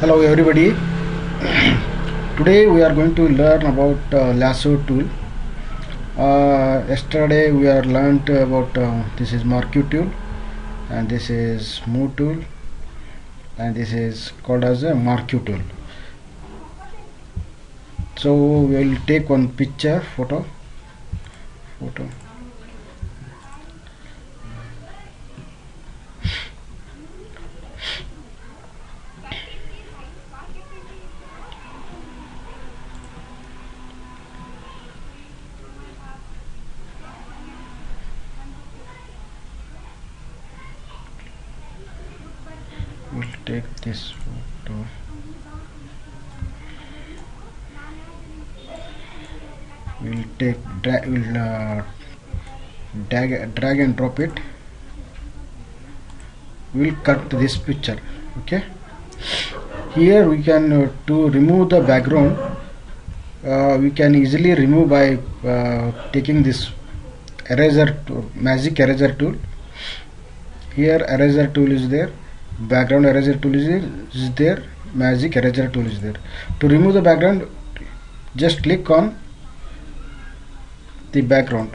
Hello everybody. Today we are going to learn about lasso tool. Yesterday we are learned about this is marquee tool, and this is move tool, and this is called as a marquee tool. So we will take one picture photo. We'll take this photo. We'll drag and drop it. We'll cut this picture. Okay. Here we can to remove the background. We can easily remove by taking this eraser tool, magic eraser tool. Here eraser tool is there, background eraser tool is there, magic eraser tool is there. To remove the background, just click on the background,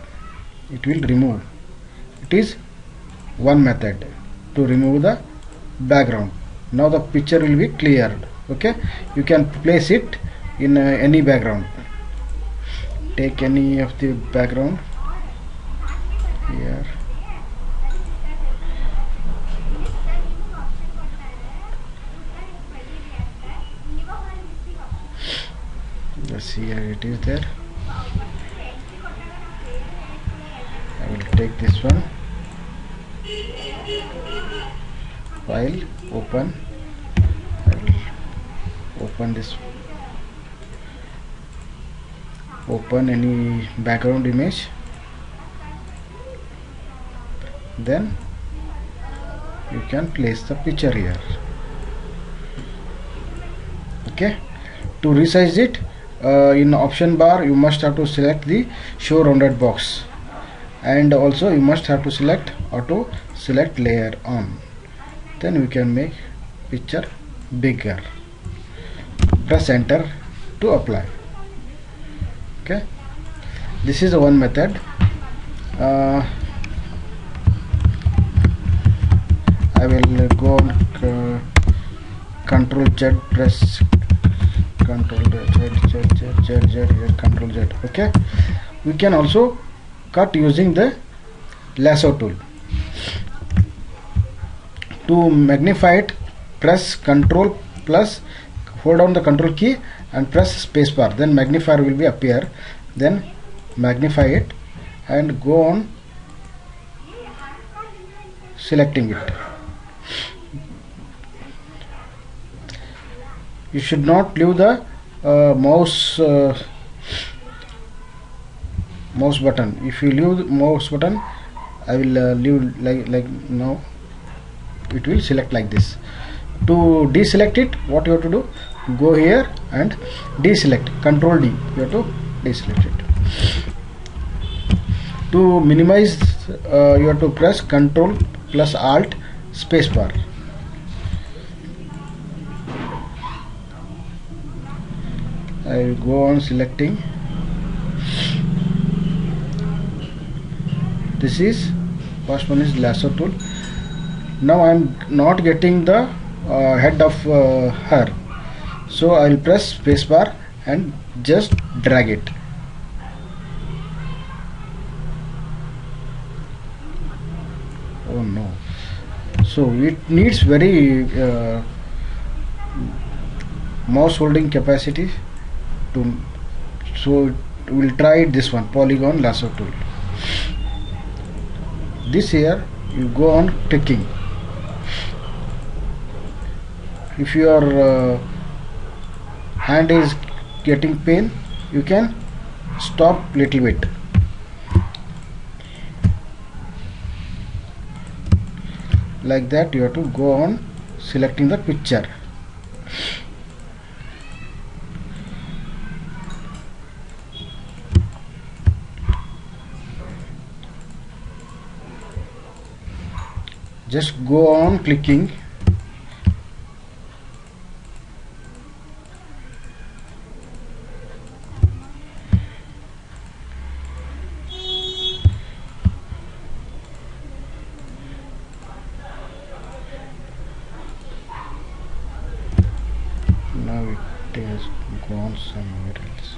it will remove. It is one method to remove the background. Now the picture will be cleared. Okay, you can place it in any background. Take any of the background here. Let's see, here it is there. I will take this one, file, open. I will open this, open any background image, then you can place the picture here. Okay, to resize it, in option bar you must have to select the show rounded box, and also you must have to select auto select layer on. Then we can make picture bigger. Press enter to apply. Okay, this is one method. I will go on Control Z, press Control Z, Control Z. Okay, we can also cut using the lasso tool. To magnify it, press Control plus, hold down the Control key and press spacebar. Then magnifier will be appear. Then magnify it and go on selecting it. You should not leave the mouse button. If you leave the mouse button, I will leave like now. It will select like this. To deselect it, what you have to do? Go here and deselect. Control D. You have to deselect it. To minimize, you have to press Control plus Alt spacebar. I will go on selecting. This is first one is lasso tool. Now I am not getting the head of her, so I will press spacebar and just drag it. Oh no! So it needs very mouse holding capacity. So we will try this one, polygon lasso tool. This here you go on clicking. If your hand is getting pain, you can stop little bit. Like that you have to go on selecting the picture. Just go on clicking now it has gone somewhere else.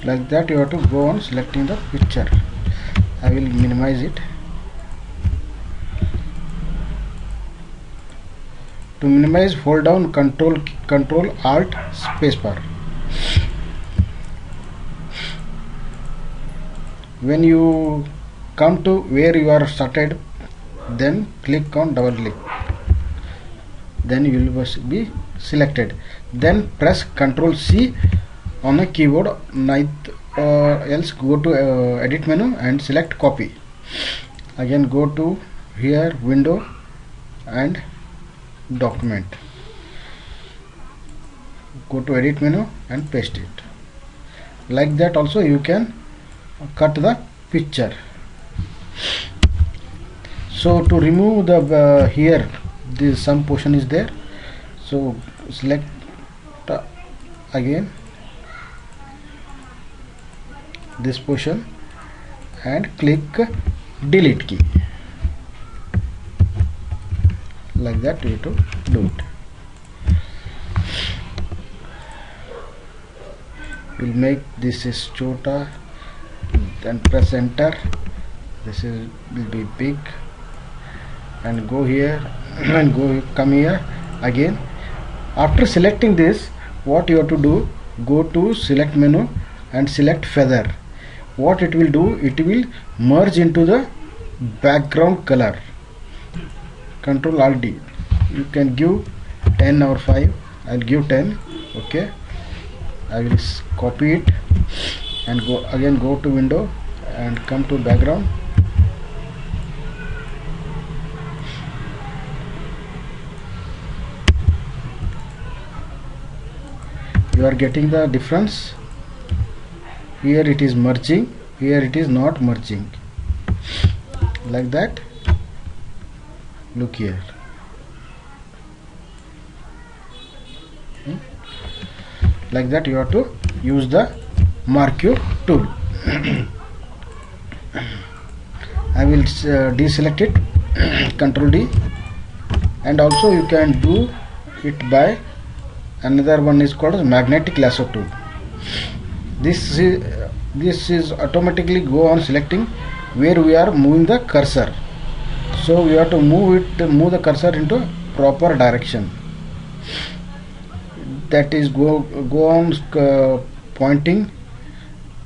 Like that you have to go on selecting the picture. I will minimize it. To minimize, hold down control alt spacebar. When you come to where you are started, then click on double click, then you will be selected. Then press Ctrl C on the keyboard, else go to edit menu and select copy. Again go to here, window and document, go to edit menu and paste it. Like that also you can cut the picture. So to remove the here this some portion is there, so select again this portion and click delete key. Like that you have to do it. We'll make this is chota, then press enter. This is will be big, and go here and come here again. After selecting this, what you have to do, go to select menu and select feather. What it will do, it will merge into the background color. Ctrl Alt D. You can give 10 or 5. I'll give 10. Okay. I will copy it and go to window and come to background. You are getting the difference. Here it is merging, here it is not merging. Like that. Look here. Like that you have to use the Marquee tool. I will deselect it, Ctrl D, and also you can do it by another one is called as magnetic lasso tool. This is automatically go on selecting where we are moving the cursor. So we have to move the cursor into proper direction. That is go on pointing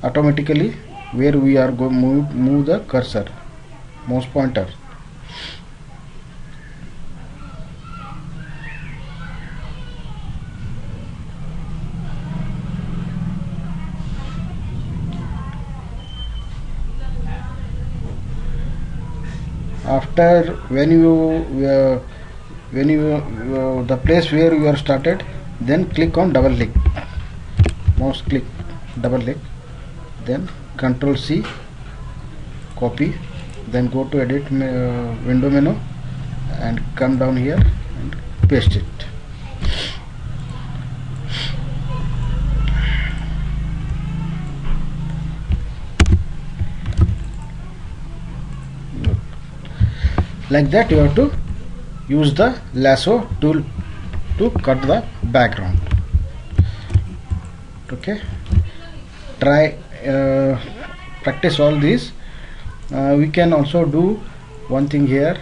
automatically where we are going move the cursor, mouse pointer. After when you the place where you are started, then click on double click, mouse click double click, then Ctrl C, copy, then go to edit window menu and come down here and paste it. Like that you have to use the lasso tool to cut the background. Okay, try practice all these. We can also do one thing here.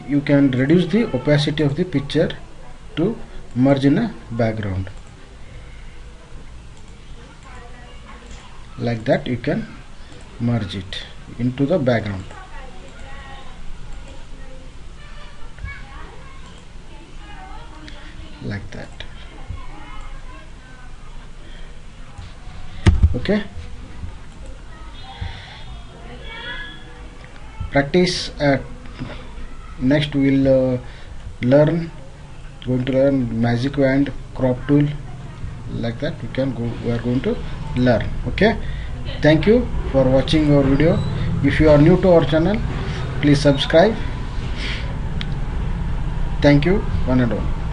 You can reduce the opacity of the picture to merge in a background. Like that you can merge it into the background. Like that. Okay, practice. Next we will going to learn magic wand crop tool. Like that we are going to learn. Okay, thank you for watching our video. If you are new to our channel, please subscribe. Thank you, one and all.